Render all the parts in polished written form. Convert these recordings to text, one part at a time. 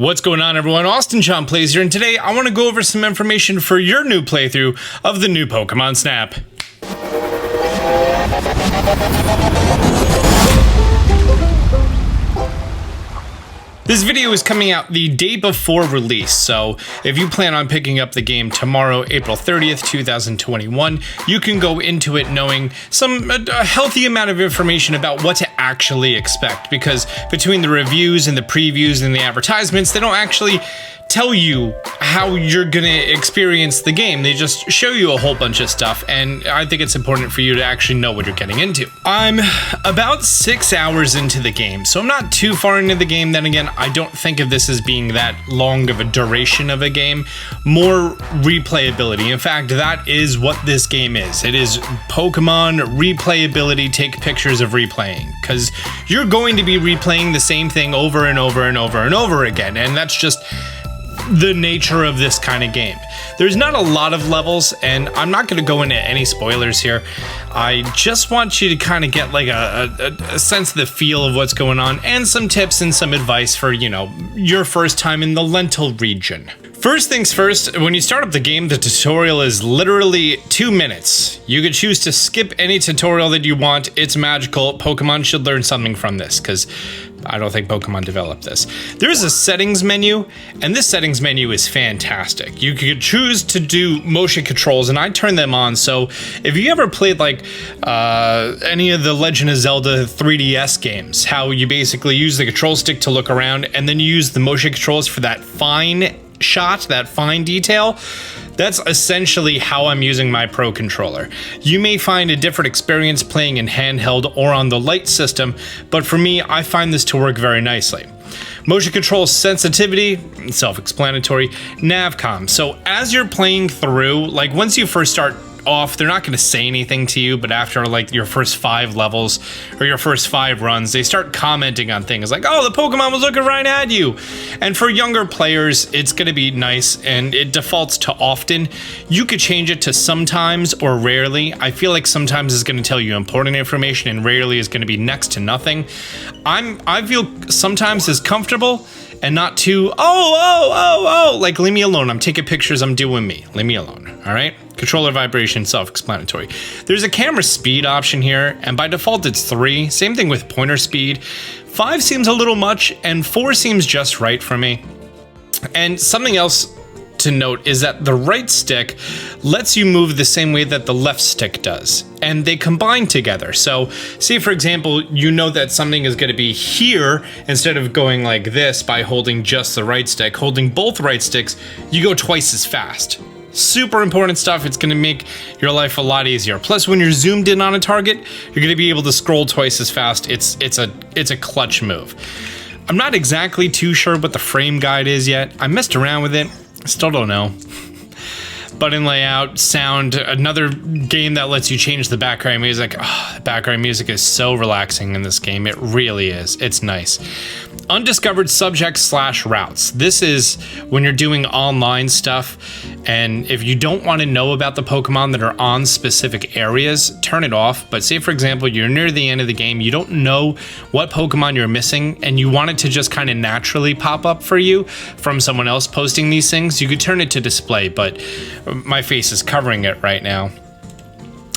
What's going on, everyone? Austin John Plays here, and today I want to go over some information for your new playthrough of the new Pokemon Snap. This video is coming out the day before release, so if you plan on picking up the game tomorrow, April 30th, 2021, you can go into it knowing a healthy amount of information about what to actually expect, because between the reviews and the previews and the advertisements, they don't actually tell you how you're gonna experience the game. They just show you a whole bunch of stuff, and I think it's important for you to actually know what you're getting into. I'm about 6 hours into the game, so I'm not too far into the game. Then again, I don't think of this as being that long of a duration of a game, more replayability. In fact, that is what this game is. It is Pokemon replayability, take pictures of replaying, because you're going to be replaying the same thing over and over and over and over again, and that's just the nature of this kind of game. There's not a lot of levels, and I'm not going to go into any spoilers here. I just want you to kind of get like a sense of the feel of what's going on, and some tips and some advice for, you know, your first time in the Lentil region. First things first, when you start up the game, the tutorial is literally 2 minutes. You could choose to skip any tutorial that you want. It's magical. Pokemon should learn something from this, because I don't think Pokemon developed this. There's a settings menu, and this settings menu is fantastic. You could choose to do motion controls, and I turn them on, so if you ever played like any of the Legend of Zelda 3DS games, how you basically use the control stick to look around, and then you use the motion controls for that fine shot, that fine detail, that's essentially how I'm using my Pro Controller. You may find a different experience playing in handheld or on the light system, but for me, I find this to work very nicely. Motion control sensitivity, self-explanatory. Navcom, so as you're playing through, like once you first start off, they're not going to say anything to you, but after like your first 5 levels or your first 5 runs, they start commenting on things like, oh, the Pokemon was looking right at you. And for younger players, it's going to be nice, and it defaults to often. You could change it to sometimes or rarely. I feel like sometimes is going to tell you important information, and rarely is going to be next to nothing. I feel sometimes is comfortable and not too, like leave me alone. I'm taking pictures, I'm doing me. Leave me alone, all right? Controller vibration, self-explanatory. There's a camera speed option here, and by default it's 3. Same thing with pointer speed. 5 seems a little much, and 4 seems just right for me. And something else to note is that the right stick lets you move the same way that the left stick does, and they combine together. So say for example, you know that something is going to be here, instead of going like this by holding just the right stick, holding both right sticks, you go twice as fast. Super important stuff. It's going to make your life a lot easier. Plus, when you're zoomed in on a target, you're going to be able to scroll twice as fast. It's a clutch move. I'm not exactly too sure what the frame guide is yet. I messed around with it. Still don't know. Button layout, sound, another game that lets you change the background music. Oh, the background music is so relaxing in this game. It really is. It's nice. Undiscovered subjects / routes. This is when you're doing online stuff, and if you don't want to know about the Pokemon that are on specific areas, turn it off. But say for example, you're near the end of the game, you don't know what Pokemon you're missing, and you want it to just kind of naturally pop up for you from someone else posting these things, you could turn it to display, but my face is covering it right now.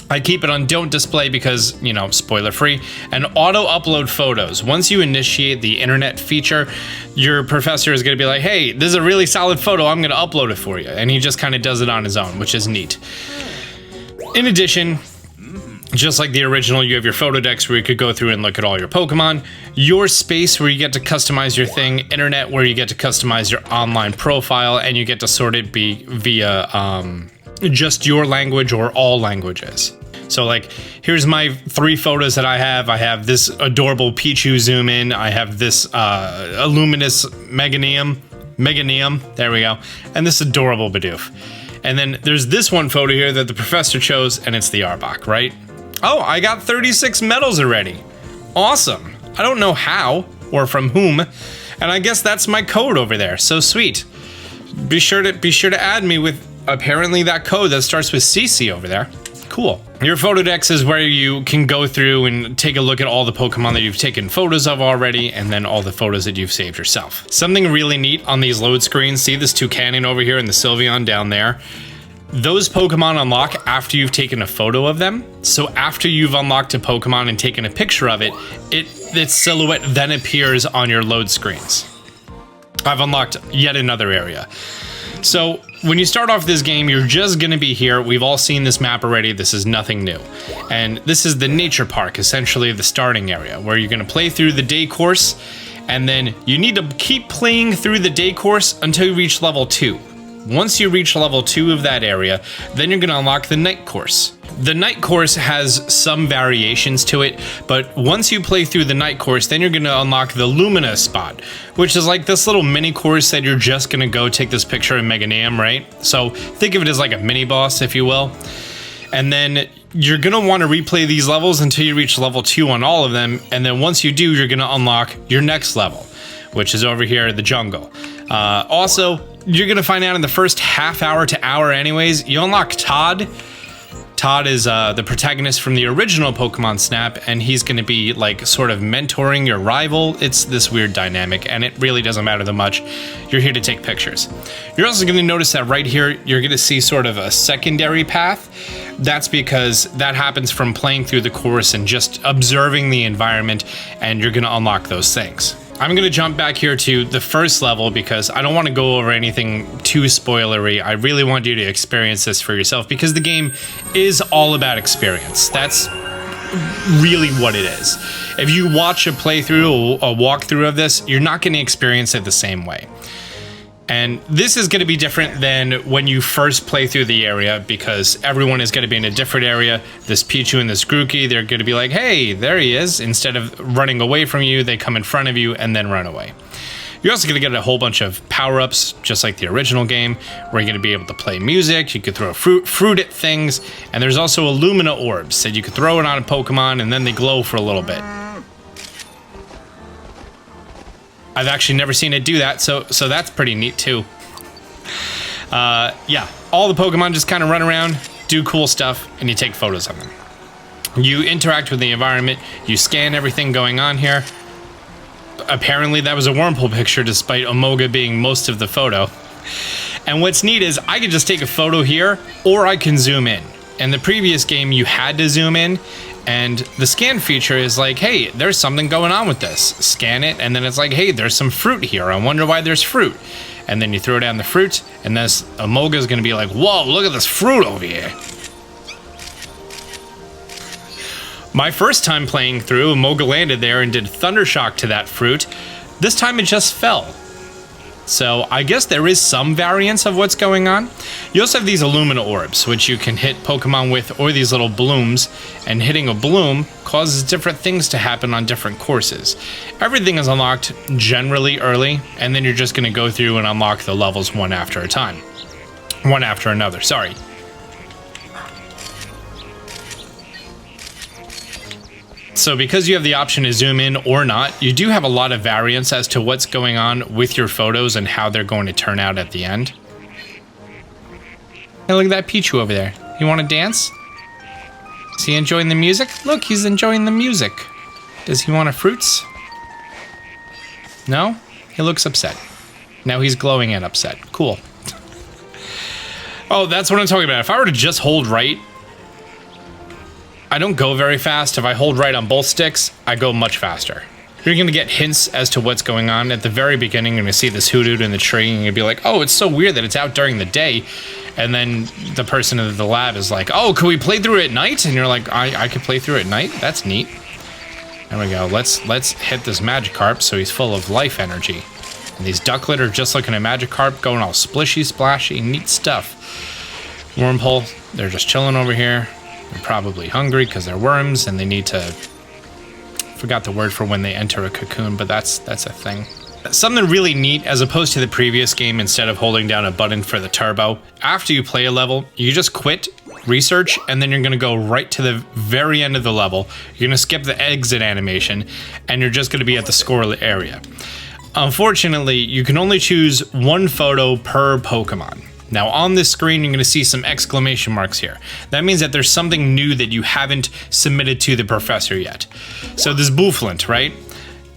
I keep it on don't display because, you know, spoiler free. And auto upload photos. Once you initiate the internet feature, your professor is going to be like, hey, this is a really solid photo, I'm going to upload it for you. And he just kind of does it on his own, which is neat. In addition, just like the original, you have your photo decks where you could go through and look at all your Pokemon, your space where you get to customize your thing, internet where you get to customize your online profile, and you get to sort it via just your language or all languages. So like, here's my 3 photos that I have. I have this adorable Pichu zoom in. I have this Illuminous Meganium, there we go. And this adorable Bidoof. And then there's this one photo here that the professor chose, and it's the Arbok, right? Oh, I got 36 medals already. Awesome. I don't know how or from whom. And I guess that's my code over there. So sweet. Be sure to add me with apparently that code that starts with CC over there. Cool. Your Photodex is where you can go through and take a look at all the Pokemon that you've taken photos of already, and then all the photos that you've saved yourself. Something really neat on these load screens, see this Toucannon over here and the Sylveon down there? Those Pokemon unlock after you've taken a photo of them. So after you've unlocked a Pokemon and taken a picture of it, its silhouette then appears on your load screens. I've unlocked yet another area. So when you start off this game, you're just gonna be here. We've all seen this map already. This is nothing new. And this is the nature park, essentially the starting area, where you're gonna play through the day course, and then you need to keep playing through the day course until you reach level 2. Once you reach level 2 of that area, then you're gonna unlock the night course. The night course has some variations to it, but once you play through the night course, then you're gonna unlock the Lumina spot, which is like this little mini course that you're just gonna go take this picture in Meganium, right? So think of it as like a mini boss, if you will. And then you're gonna wanna replay these levels until you reach level 2 on all of them, and then once you do, you're gonna unlock your next level, which is over here, the jungle. Also, you're gonna find out in the first half hour to hour anyways, you unlock Todd. Todd is the protagonist from the original Pokemon Snap, and he's gonna be like sort of mentoring your rival. It's this weird dynamic, and it really doesn't matter that much. You're here to take pictures. You're also gonna notice that right here, you're gonna see sort of a secondary path. That's because that happens from playing through the course and just observing the environment, and you're gonna unlock those things. I'm gonna jump back here to the first level because I don't want to go over anything too spoilery. I really want you to experience this for yourself because the game is all about experience. That's really what it is. If you watch a playthrough, a walkthrough of this, you're not gonna experience it the same way. And this is going to be different than when you first play through the area because everyone is going to be in a different area. This Pichu and this Grookey, they're going to be like, hey, there he is. Instead of running away from you, they come in front of you and then run away. You're also going to get a whole bunch of power-ups, just like the original game, where you're going to be able to play music, you could throw fruit at things, and there's also Illumina orbs that you could throw it on a Pokemon and then they glow for a little bit. I've actually never seen it do that, so that's pretty neat too. Yeah, all the Pokemon just kind of run around, do cool stuff, and you take photos of them. You interact with the environment, you scan everything going on here. Apparently that was a Wormhole picture despite Omoga being most of the photo. And what's neat is I could just take a photo here, or I can zoom in. In the previous game, you had to zoom in, and the scan feature is like, hey, there's something going on with this. Scan it, and then it's like, hey, there's some fruit here. I wonder why there's fruit. And then you throw down the fruit, and this Amoga is going to be like, whoa, look at this fruit over here. My first time playing through, Amoga landed there and did Thundershock to that fruit. This time it just fell. So I guess there is some variance of what's going on. You also have these Illumina orbs, which you can hit Pokemon with, or these little blooms, and hitting a bloom causes different things to happen on different courses. Everything is unlocked generally early, and then you're just going to go through and unlock the levels one after a time. One after another, sorry. So because you have the option to zoom in or not, you do have a lot of variance as to what's going on with your photos and how they're going to turn out at the end. Hey, look at that Pichu over there. You want to dance? Is he enjoying the music? Look, he's enjoying the music. Does he want a fruits? No? He looks upset. Now he's glowing and upset. Cool. Oh, that's what I'm talking about. If I were to just hold right, I don't go very fast. If I hold right on both sticks, I go much faster. You're going to get hints as to what's going on. At the very beginning, you're going to see this Hoodoo in the tree, and you'll be like, oh, it's so weird that it's out during the day. And then the person in the lab is like, oh, can we play through it at night? And you're like, I can play through it at night? That's neat. There we go. Let's hit this Magikarp so he's full of life energy. And these Ducklet are just looking at Magikarp, going all splishy, splashy, neat stuff. Wormhole, they're just chilling over here. They're probably hungry because they're worms and they need to... Forgot the word for when they enter a cocoon, but that's a thing. Something really neat, as opposed to the previous game, instead of holding down a button for the turbo, after you play a level, you just quit, research, and then you're going to go right to the very end of the level. You're going to skip the exit animation, and you're just going to be at the score area. Unfortunately, you can only choose one photo per Pokemon. Now on this screen, you're going to see some exclamation marks here. That means that there's something new that you haven't submitted to the professor yet. So this Bouffalant, right?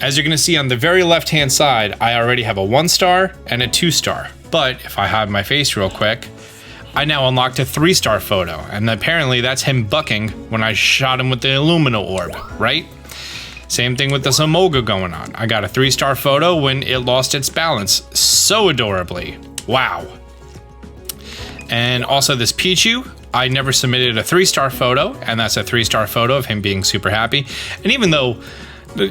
As you're going to see on the very left-hand side, I already have a 1-star and a 2-star. But if I hide my face real quick, I now unlocked a 3-star photo, and apparently that's him bucking when I shot him with the Illumina orb, right? Same thing with this Amoga going on. I got a 3-star photo when it lost its balance so adorably. Wow. And also this Pichu, I never submitted a 3-star photo, and that's a 3-star photo of him being super happy. And even though,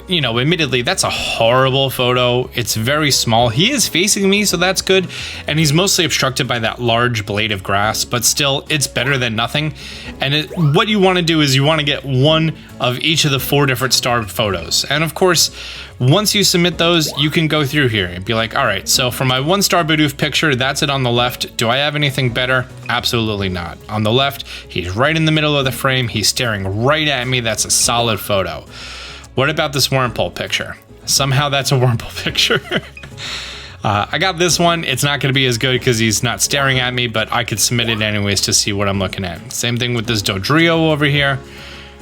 you know, admittedly, that's a horrible photo. It's very small. He is facing me, so that's good. And he's mostly obstructed by that large blade of grass, but still, it's better than nothing. And what you want to do is you want to get one of each of the 4 different star photos. And of course, once you submit those, you can go through here and be like, all right, so for my 1-star Bidoof picture, that's it on the left. Do I have anything better? Absolutely not. On the left, he's right in the middle of the frame. He's staring right at me. That's a solid photo. What about this Wurmple picture? Somehow that's a Wurmple picture. I got this one. It's not going to be as good because he's not staring at me, but I could submit it anyways to see what I'm looking at. Same thing with this Dodrio over here.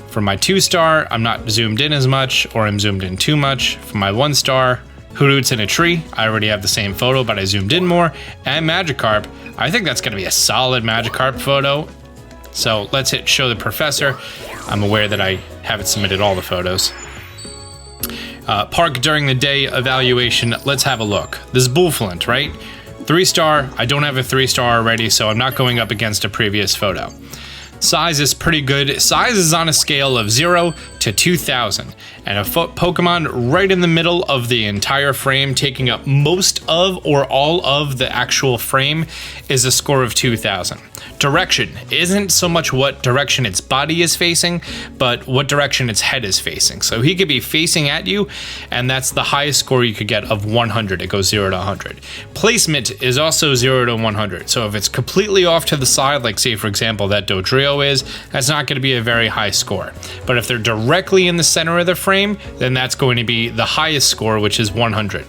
For my 2-star, I'm not zoomed in as much, or I'm zoomed in too much. For my 1-star, Hootoots in a tree. I already have the same photo, but I zoomed in more. And Magikarp. I think that's going to be a solid Magikarp photo. So let's hit show the professor. I'm aware that I haven't submitted all the photos. Park during the day evaluation. Let's have a look. This Bouffalant, right? 3-star. I don't have a 3-star already, so I'm not going up against a previous photo. Size is pretty good. Size is on a scale of 0 to 2,000, and a Pokemon right in the middle of the entire frame, taking up most of or all of the actual frame, is a score of 2,000. Direction isn't so much what direction its body is facing, but what direction its head is facing. So he could be facing at you, and that's the highest score you could get of 100. It goes 0 to 100. Placement is also 0 to 100. So if it's completely off to the side, like say for example that Dodrio is, that's not going to be a very high score. But if they're directly in the center of the frame, then that's going to be the highest score, which is 100.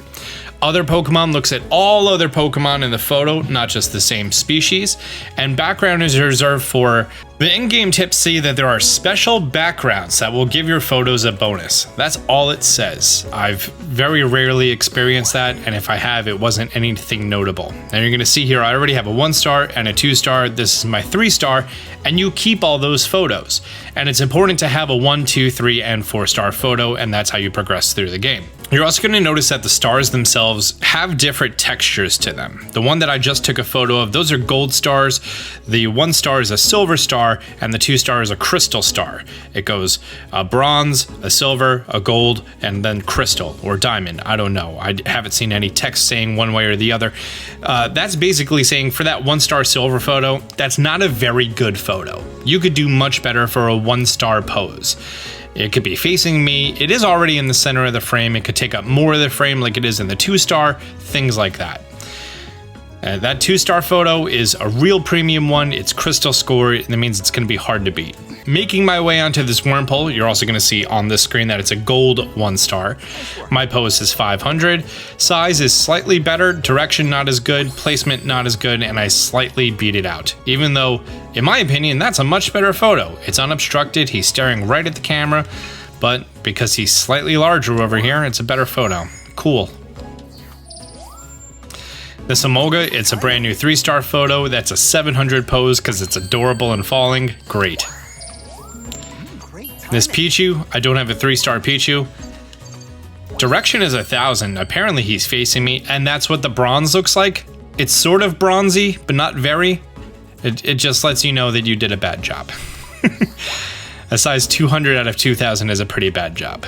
Other Pokemon looks at all other Pokemon in the photo, not just the same species, and background is reserved for the in-game tips. Say that there are special backgrounds that will give your photos a bonus. That's all it says. I've very rarely experienced that, and if I have, it wasn't anything notable. And you're going to see here, I already have a 1-star and a 2-star. This is my 3-star, and you keep all those photos. And it's important to have a 1, 2, 3, and 4-star photo, and that's how you progress through the game. You're also going to notice that the stars themselves have different textures to them. The one that I just took a photo of, those are gold stars. The 1-star is a silver star, and the 2-star is a crystal star. It goes a bronze, a silver, a gold, and then crystal or diamond. I don't know. I haven't seen any text saying one way or the other. That's basically saying for that 1-star silver photo, that's not a very good photo. You could do much better for a 1-star pose. It could be facing me. It is already in the center of the frame. It could take up more of the frame like it is in the 2-star, things like that. That 2-star photo is a real premium one. It's crystal score, and that means it's going to be hard to beat. Making my way onto this Wurmple, you're also going to see on this screen that it's a gold 1-star. My pose is 500. Size is slightly better, direction not as good, placement not as good, and I slightly beat it out. Even though, in my opinion, that's a much better photo. It's unobstructed, he's staring right at the camera, but because he's slightly larger over here, it's a better photo. Cool. This Amoga, it's a brand new 3-star photo. That's a 700 pose because it's adorable and falling. Great. This Pichu, I don't have a 3-star Pichu. Direction is 1,000. Apparently he's facing me, and that's what the bronze looks like. It's sort of bronzy, but not very. It just lets you know that you did a bad job. A size 200 out of 2,000 is a pretty bad job.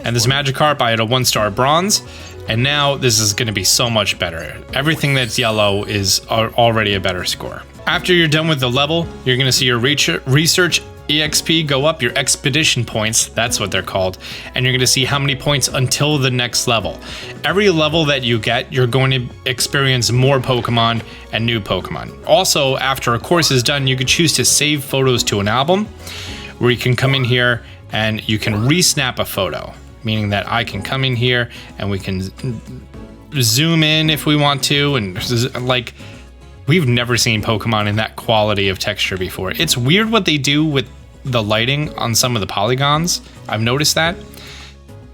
And this Magikarp, I had a 1-star bronze. And now this is going to be so much better. Everything that's yellow is already a better score. After you're done with the level, you're going to see your research EXP go up, your expedition points, that's what they're called, and you're going to see how many points until the next level. Every level that you get, you're going to experience more Pokemon and new Pokemon. Also, after a course is done, you can choose to save photos to an album, where you can come in here and you can re-snap a photo. Meaning that I can come in here and we can zoom in if we want to, and like, we've never seen Pokemon in that quality of texture before. It's weird what they do with the lighting on some of the polygons. I've noticed that.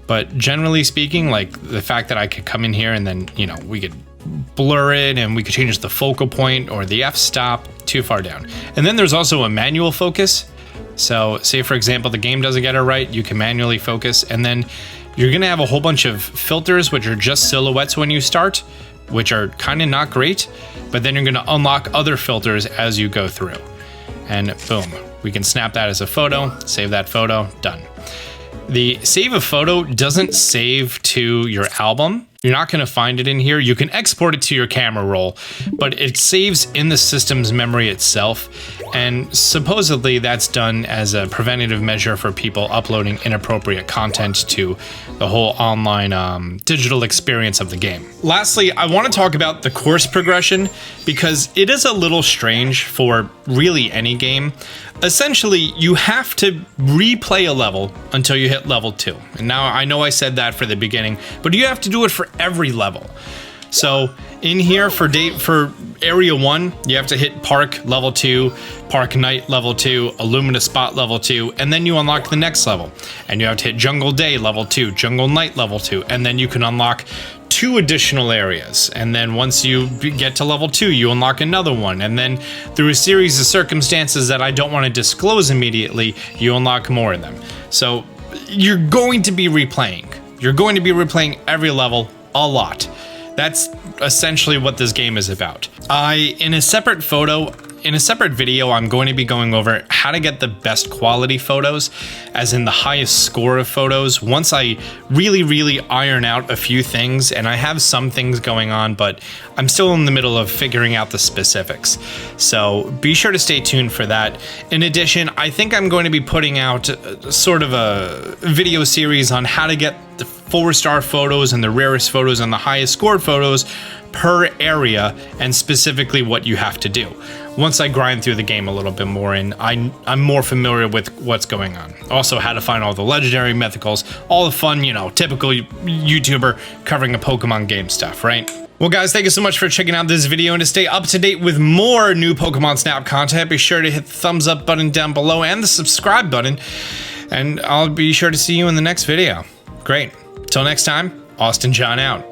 But generally speaking, like the fact that I could come in here and then, you know, we could blur it and we could change the focal point or the f-stop too far down. And then there's also a manual focus. So say, for example, the game doesn't get it right, you can manually focus, and then you're going to have a whole bunch of filters, which are just silhouettes when you start, which are kind of not great, but then you're going to unlock other filters as you go through. And boom, we can snap that as a photo, save that photo, done. The save a photo doesn't save to your album. You're not going to find it in here. You can export it to your camera roll, but it saves in the system's memory itself. And supposedly that's done as a preventative measure for people uploading inappropriate content to the whole online digital experience of the game. Lastly, I want to talk about the course progression because it is a little strange for really any game. Essentially, you have to replay a level until you hit level 2. And now I know I said that for the beginning, but you have to do it for every level. So in here for area 1, you have to hit Park level 2, Park Night level 2, Illumina Spot level 2, and then you unlock the next level. And you have to hit Jungle Day level 2, Jungle Night level 2, and then you can unlock 2 additional areas. And then once you get to level 2, you unlock another one. And then through a series of circumstances that I don't want to disclose immediately, you unlock more of them. So you're going to be replaying. You're going to be replaying every level a lot. That's essentially what this game is about. In a separate video, I'm going to be going over how to get the best quality photos, as in the highest score of photos, once I really iron out a few things. And I have some things going on, but I'm still in the middle of figuring out the specifics. So be sure to stay tuned for that. In addition, I think I'm going to be putting out sort of a video series on how to get the 4-star photos and the rarest photos and the highest scored photos per area, and specifically what you have to do once I grind through the game a little bit more and I'm more familiar with what's going on. Also, how to find all the legendary mythicals, all the fun, you know, typical YouTuber covering a Pokemon game stuff, right? Well guys, thank you so much for checking out this video, and to stay up to date with more new Pokemon Snap content, be sure to hit the thumbs up button down below and the subscribe button, and I'll be sure to see you in the next video. Great. Till next time, Austin John out.